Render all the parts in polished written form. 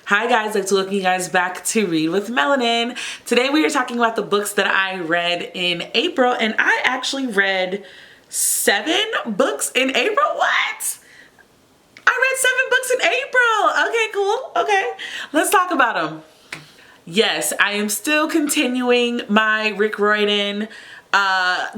Hi guys, I'd like to welcome you guys back to Read with Melanin. Today we are talking about the books that I read in April, and I actually read 7 books in April. What? I read 7 books in April. Okay, cool. Okay, let's talk about them. Yes, I am still continuing my Rick Riordan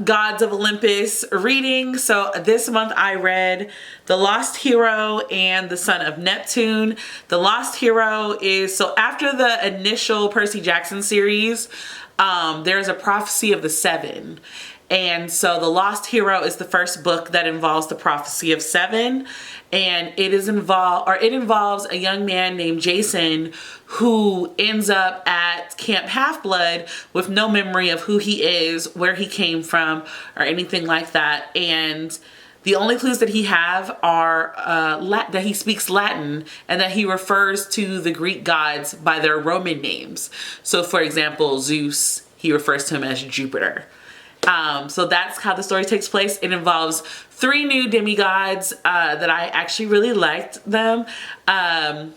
Gods of Olympus reading. So this month I read The Lost Hero and The Son of Neptune. The Lost Hero is, so after the initial Percy Jackson series, there's a prophecy of the 7. And so The Lost Hero is the first book that involves the prophecy of 7. And it involves a young man named Jason who ends up at Camp Half-Blood with no memory of who he is, where he came from, or anything like that. And the only clues that he have are that he speaks Latin and that he refers to the Greek gods by their Roman names. So for example, Zeus, he refers to him as Jupiter. So that's how the story takes place. It involves 3 new demigods that I actually really liked them. I'm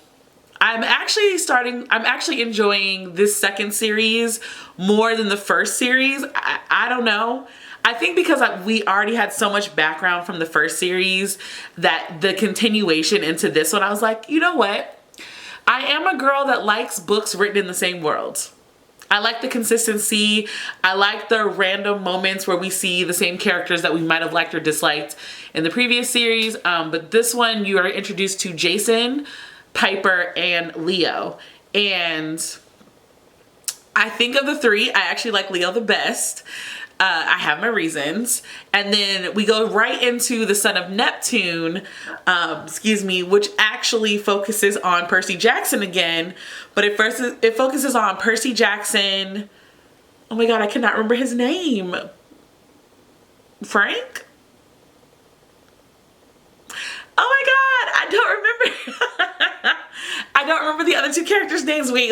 actually enjoying this second series more than the first series. I don't know. I think because we already had so much background from the first series that the continuation into this one, I was like, you know what? I am a girl that likes books written in the same world. I like the consistency. I like the random moments where we see the same characters that we might have liked or disliked in the previous series. But this one, you are introduced to Jason, Piper, and Leo. And I think of the 3, I actually like Leo the best. I have my reasons. And then we go right into The Son of Neptune, which actually focuses on Percy Jackson again. But at first it focuses on Percy Jackson. Oh my God, I cannot remember his name. Frank? Oh my God, I don't remember. I don't remember the other 2 characters' names. Wait,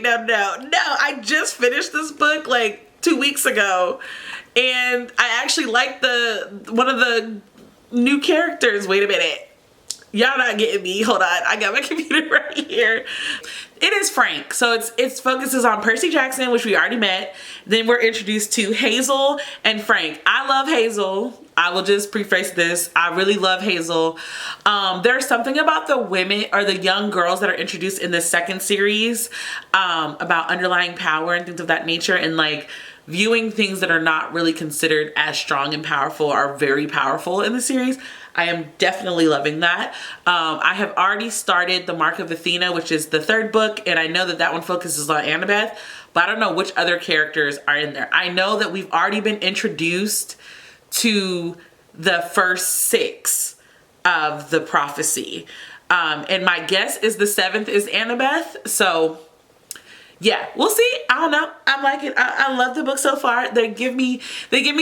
no. I just finished this book like 2 weeks ago, and I actually like one of the new characters. Wait a minute. Y'all not getting me. Hold on. I got my computer right here. It is Frank. So it focuses on Percy Jackson, which we already met. Then we're introduced to Hazel and Frank. I love Hazel. I will just preface this. I really love Hazel. There's something about the women or the young girls that are introduced in the second series about underlying power and things of that nature, and like viewing things that are not really considered as strong and powerful are very powerful in the series. I am definitely loving that. I have already started The Mark of Athena, which is the 3rd book, and I know that that one focuses on Annabeth, but I don't know which other characters are in there. I know that we've already been introduced to the first 6 of the prophecy. And my guess is the 7th is Annabeth. So yeah, we'll see. I don't know. I like it. I love the book so far. They give me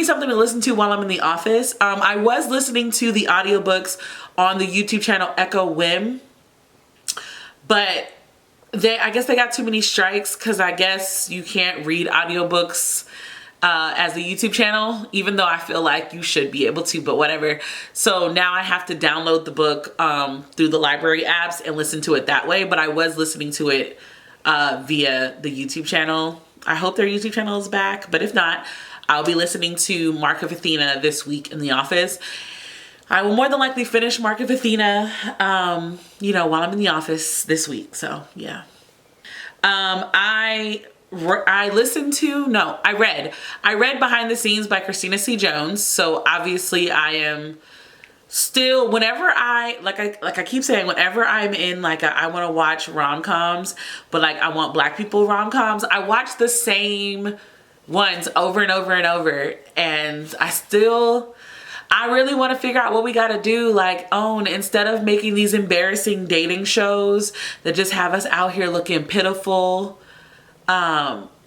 something to listen to while I'm in the office. I was listening to the audiobooks on the YouTube channel Echo Whim, but I guess they got too many strikes because I guess you can't read audiobooks as a YouTube channel, even though I feel like you should be able to, but whatever. So now I have to download the book through the library apps and listen to it that way, but I was listening to it via the YouTube channel. I hope their YouTube channel is back, but if not, I'll be listening to Mark of Athena this week in the office. I will more than likely finish Mark of Athena, while I'm in the office this week. So yeah. I read Behind the Scenes by Christina C. Jones. So obviously I am still, whenever I keep saying, whenever I'm in I want to watch rom-coms, but I want Black people rom-coms, I watch the same ones over and over and over. And I really want to figure out what we got to do, instead of making these embarrassing dating shows that just have us out here looking pitiful.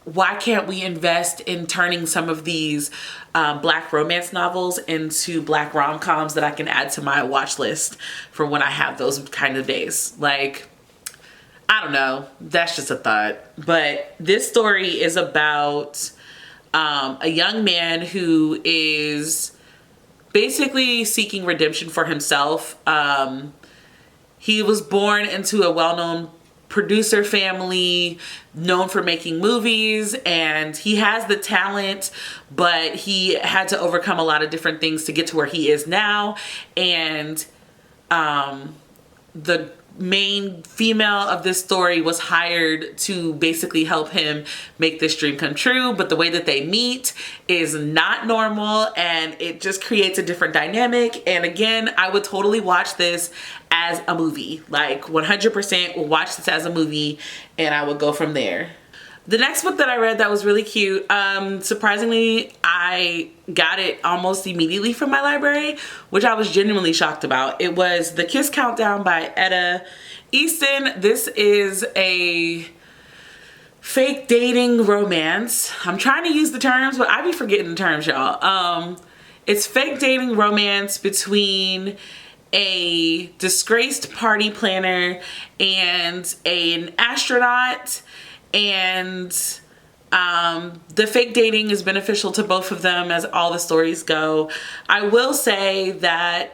Why can't we invest in turning some of these Black romance novels into Black rom-coms that I can add to my watch list for when I have those kind of days? I don't know. That's just a thought. But this story is about a young man who is basically seeking redemption for himself. He was born into a well-known producer family, known for making movies, and he has the talent, but he had to overcome a lot of different things to get to where he is now. And the main female of this story was hired to basically help him make this dream come true, but the way that they meet is not normal, and it just creates a different dynamic. And again, I would totally watch this as a movie, like 100% will watch this as a movie, and I would go from there. The next book that I read that was really cute, surprisingly, I got it almost immediately from my library, which I was genuinely shocked about. It was The Kiss Countdown by Etta Easton. This is a fake dating romance. I'm trying to use the terms, but I be forgetting the terms, y'all. It's fake dating romance between a disgraced party planner and an astronaut. And the fake dating is beneficial to both of them, as all the stories go. I will say that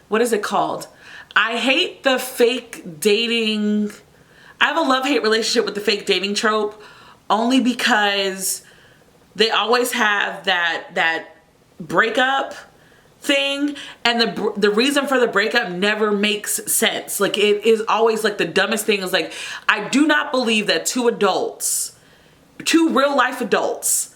what is it called? I hate the fake dating. I have a love-hate relationship with the fake dating trope, only because they always have that breakup thing, and the reason for the breakup never makes sense. Like, it is always like the dumbest thing is like, I do not believe that two real life adults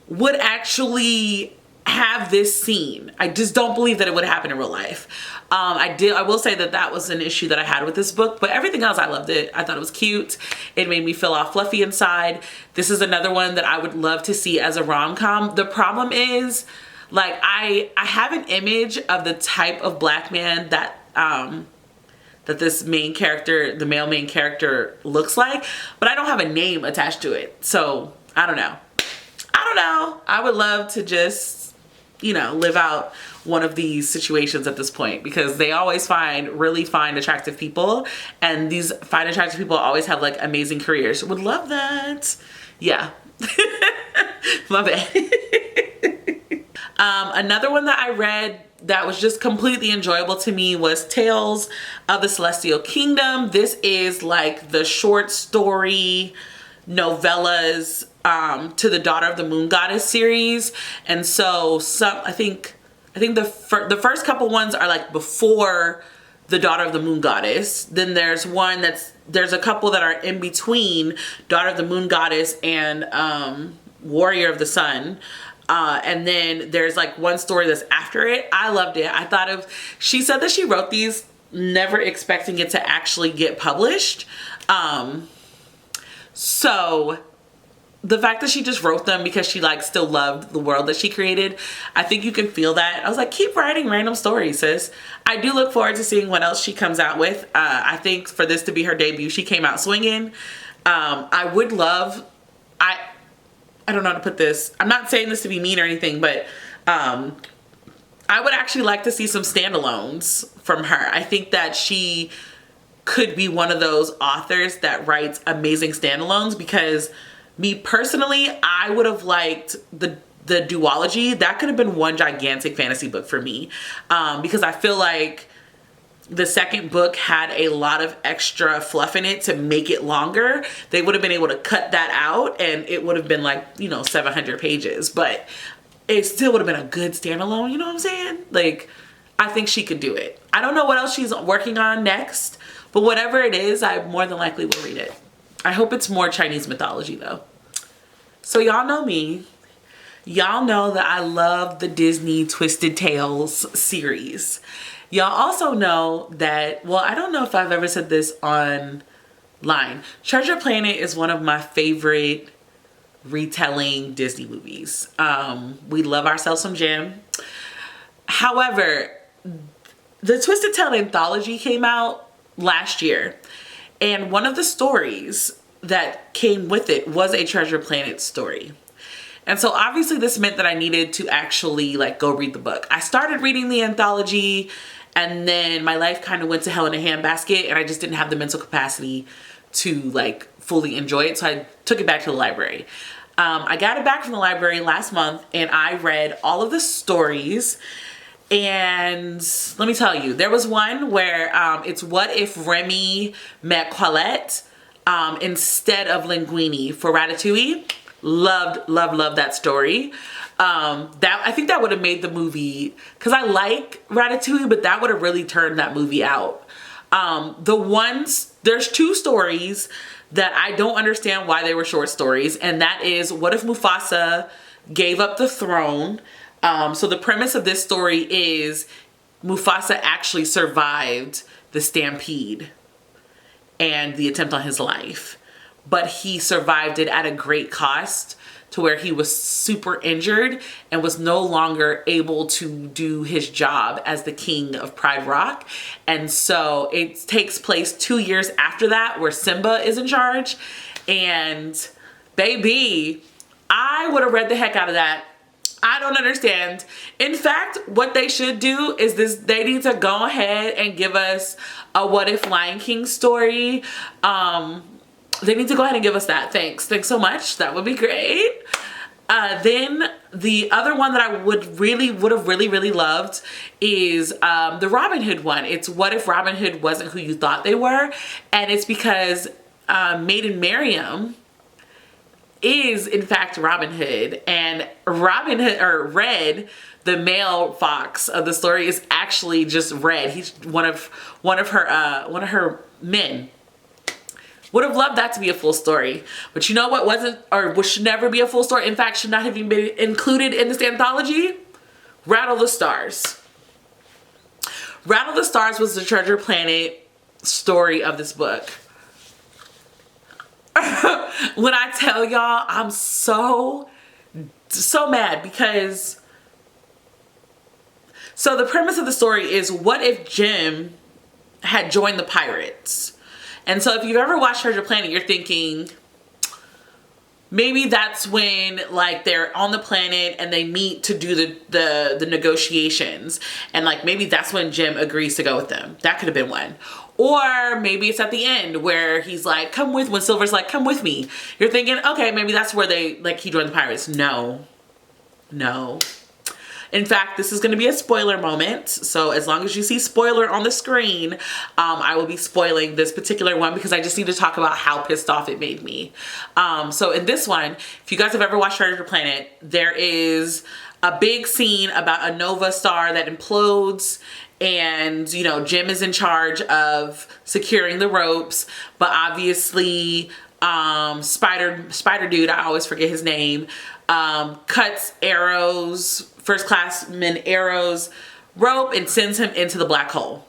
would actually have this scene. I just don't believe that it would happen in real life. I will say that was an issue that I had with this book, but everything else, I loved it. I thought it was cute. It made me feel all fluffy inside. This is another one that I would love to see as a rom-com. The problem is, like, I have an image of the type of black man that that this main character, the male main character, looks like, but I don't have a name attached to it. So I don't know. I would love to just, live out one of these situations at this point, because they always find really fine, attractive people, and these fine, attractive people always have like amazing careers. Would love that. Yeah. My bad. Another one that I read that was just completely enjoyable to me was Tales of the Celestial Kingdom. This is like the short story novellas to the Daughter of the Moon Goddess series. And so I think the first couple ones are like before the Daughter of the Moon Goddess. Then there's there's a couple that are in between Daughter of the Moon Goddess and Warrior of the Sun. And then there's like one story that's after it. I loved it. She said that she wrote these never expecting it to actually get published. So the fact that she just wrote them because she like still loved the world that she created, I think you can feel that. I was like, keep writing random stories, sis. I do look forward to seeing what else she comes out with. I think for this to be her debut, she came out swinging. I would love, I don't know how to put this. I'm not saying this to be mean or anything, but I would actually like to see some standalones from her. I think that she could be one of those authors that writes amazing standalones, because me personally, I would have liked the duology. That could have been one gigantic fantasy book for me, because I feel like the second book had a lot of extra fluff in it to make it longer. They would have been able to cut that out and it would have been like, 700 pages, but it still would have been a good standalone. You know what I'm saying? Like, I think she could do it. I don't know what else she's working on next, but whatever it is, I more than likely will read it. I hope it's more Chinese mythology though. So y'all know me. Y'all know that I love the Disney Twisted Tales series. Y'all also know that, well, I don't know if I've ever said this online. Treasure Planet is one of my favorite retelling Disney movies. We love ourselves some Jam. However, the Twisted Tale anthology came out last year, and one of the stories that came with it was a Treasure Planet story. And so obviously this meant that I needed to actually like go read the book. I started reading the anthology, and then my life kind of went to hell in a handbasket, and I just didn't have the mental capacity to like fully enjoy it. So I took it back to the library. I got it back from the library last month, and I read all of the stories, And let me tell you, there was one where it's what if Remy met Colette instead of Linguini for Ratatouille. Loved, loved, loved that story. That I think that would have made the movie, because I like Ratatouille, but that would have really turned that movie out. There's two stories that I don't understand why they were short stories, and that is what if Mufasa gave up the throne. So the premise of this story is Mufasa actually survived the stampede and the attempt on his life, but he survived it at a great cost, to where he was super injured and was no longer able to do his job as the king of Pride Rock. And so it takes place 2 years after that, where Simba is in charge. And baby, I would have read the heck out of that. I don't understand. In fact, what they should do is they need to go ahead and give us a What If Lion King story. They need to go ahead and give us that. Thanks so much. That would be great. Then the other one that I would have really loved is the Robin Hood one. It's what if Robin Hood wasn't who you thought they were, and it's because Maiden Mariam is in fact Robin Hood, and Robin Hood, or Red, the male fox of the story, is actually just Red. He's one of her men. Would have loved that to be a full story. But you know what wasn't, or should never be a full story? In fact, should not have even been included in this anthology? Rattle the Stars. Rattle the Stars was the Treasure Planet story of this book. When I tell y'all, I'm so mad, because so the premise of the story is, what if Jim had joined the pirates? And so if you've ever watched Treasure Planet, you're thinking maybe that's when, like, they're on the planet and they meet to do the negotiations, and like maybe that's when Jim agrees to go with them. That could have been one. Or maybe it's at the end where he's like, when Silver's like, come with me. You're thinking, okay, maybe that's where he joined the pirates. No. In fact, this is going to be a spoiler moment. So as long as you see spoiler on the screen, I will be spoiling this particular one, because I just need to talk about how pissed off it made me. So in this one, if you guys have ever watched Treasure Planet, there is a big scene about a nova star that implodes, and you know, Jim is in charge of securing the ropes, but obviously Spider Dude, I always forget his name, cuts arrows, first classman arrows rope, and sends him into the black hole.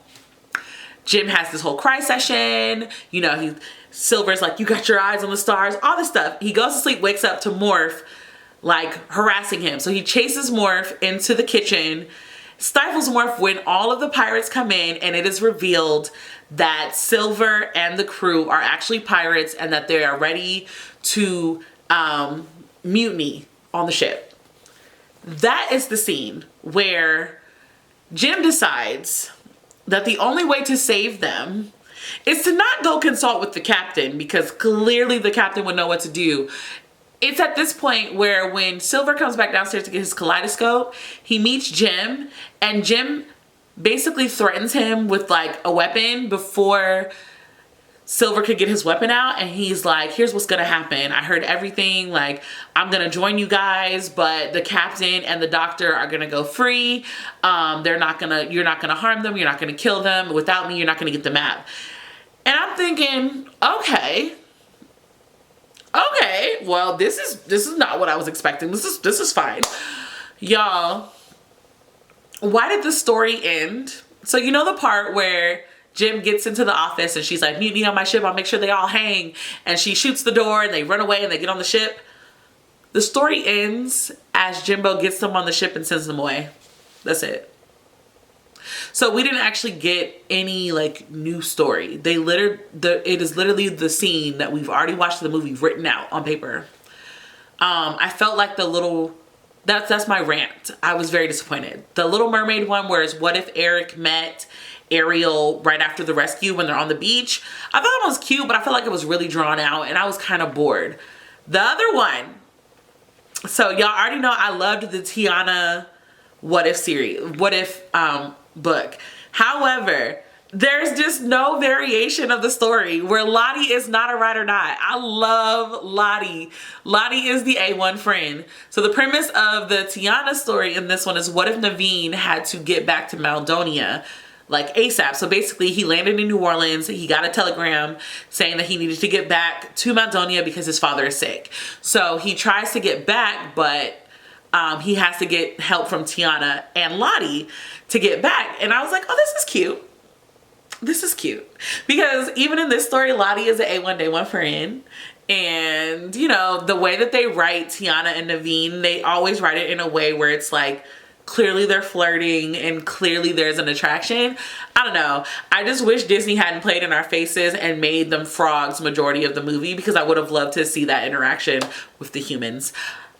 Jim has this whole cry session. You know, Silver's like, you got your eyes on the stars, all this stuff. He goes to sleep, wakes up to Morph like harassing him. So he chases Morph into the kitchen, stifles Morph when all of the pirates come in, and it is revealed that Silver and the crew are actually pirates, and that they are ready to mutiny on the ship. That is the scene where Jim decides that the only way to save them is to not go consult with the captain, because clearly the captain would know what to do. It's at this point where, when Silver comes back downstairs to get his kaleidoscope, he meets Jim, and Jim basically threatens him with like a weapon before Silver could get his weapon out. And he's like, here's what's gonna happen. I heard everything. Like, I'm gonna join you guys, but the captain and the doctor are gonna go free. You're not gonna harm them. You're not gonna kill them. Without me, you're not gonna get the map. And I'm thinking, okay, well, this is not what I was expecting. This is fine. Y'all, why did the story end? So you know the part where Jim gets into the office and she's like, meet me on my ship, I'll make sure they all hang. And she shoots the door and they run away and they get on the ship. The story ends as Jimbo gets them on the ship and sends them away. That's it. So we didn't actually get any like new story. It is literally the scene that we've already watched the movie written out on paper. I felt like that's my rant. I was very disappointed. The Little Mermaid one, where it's what if Eric met Ariel right after the rescue when they're on the beach. I thought that was cute, but I felt like it was really drawn out and I was kind of bored. The other one, so y'all already know I loved the Tiana What If series, What If book. However, there's just no variation of the story where Lottie is not a ride or die. I love Lottie. Lottie is the A1 friend. So the premise of the Tiana story in this one is, what if Naveen had to get back to Maldonia like ASAP? So basically he landed in New Orleans. He got a telegram saying that he needed to get back to Maldonia because his father is sick. So he tries to get back, but he has to get help from Tiana and Lottie to get back. And I was like, oh, this is cute. This is cute. Because even in this story, Lottie is an A1 Day 1 friend. And, you know, the way that they write Tiana and Naveen, they always write it in a way where it's like, clearly they're flirting and clearly there's an attraction. I don't know. I just wish Disney hadn't played in our faces and made them frogs majority of the movie, because I would have loved to see that interaction with the humans.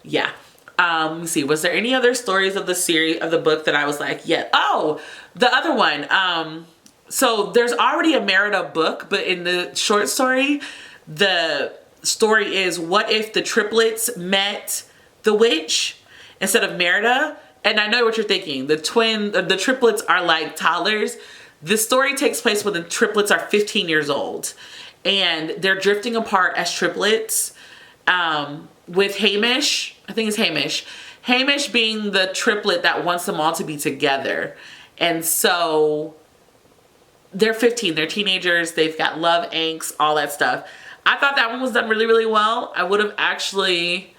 Yeah. Let me see. Was there any other stories of the series, of the book, that I was like, yeah. Oh, the other one. So there's already a Merida book, but in the short story, the story is, what if the triplets met the witch instead of Merida? And I know what you're thinking. The triplets are like toddlers. The story takes place when the triplets are 15 years old, and they're drifting apart as triplets. With Hamish, I think it's Hamish. Hamish being the triplet that wants them all to be together. And so they're 15, they're teenagers, they've got love, angst, all that stuff. I thought that one was done really, really well. I would have actually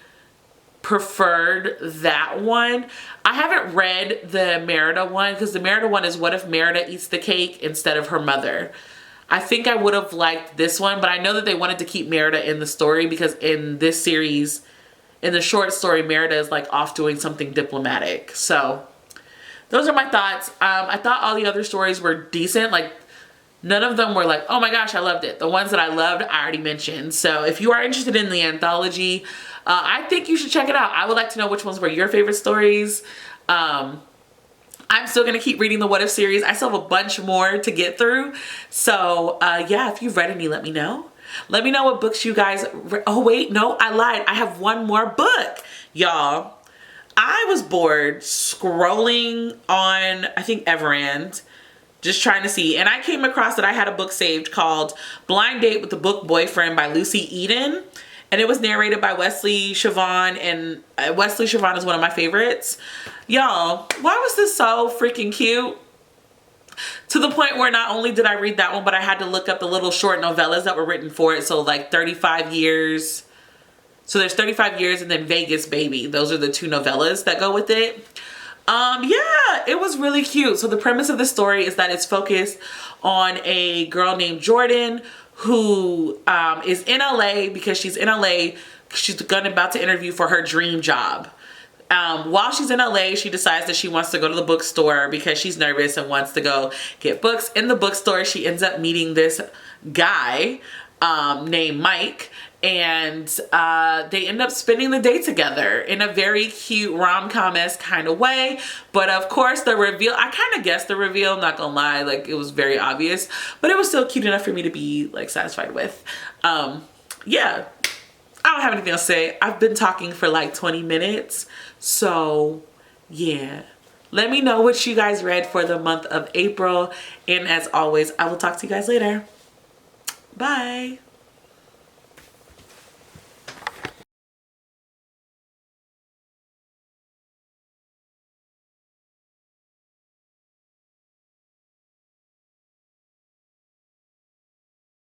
preferred that one. I haven't read the Merida one, because the Merida one is, what if Merida eats the cake instead of her mother? I think I would have liked this one, but I know that they wanted to keep Merida in the story, because in this series, in the short story, Merida is like off doing something diplomatic. So those are my thoughts. I thought all the other stories were decent. Like, none of them were like, oh my gosh, I loved it. The ones that I loved, I already mentioned. So if you are interested in the anthology, I think you should check it out. I would like to know which ones were your favorite stories. I'm still going to keep reading the What If series. I still have a bunch more to get through. So yeah, if you've read any, let me know. Let me know what books you guys oh wait, no, I lied. I have one more book, y'all. I was bored scrolling on, I think, Everand, just trying to see. And I came across that I had a book saved called Blind Date with the Book Boyfriend by Lucy Eden. And it was narrated by Wesley Siobhan, and Wesley Siobhan is one of my favorites. Y'all, why was this so freaking cute? To the point where not only did I read that one, but I had to look up the little short novellas that were written for it. So like 35 Years. So there's 35 Years and then Vegas Baby. Those are the two novellas that go with it. Yeah, it was really cute. So the premise of the story is that it's focused on a girl named Jordan who is in LA because she's in LA. She's about to interview for her dream job. While she's in LA, she decides that she wants to go to the bookstore because she's nervous and wants to go get books. In the bookstore, she ends up meeting this guy named Mike, and they end up spending the day together in a very cute rom-com-esque kind of way. But of course the reveal, I kind of guessed the reveal, I'm not gonna lie, like it was very obvious, but it was still cute enough for me to be like satisfied with. Yeah, I don't have anything else to say. I've been talking for like 20 minutes. So yeah, let me know what you guys read for the month of April. And as always, I will talk to you guys later. Bye.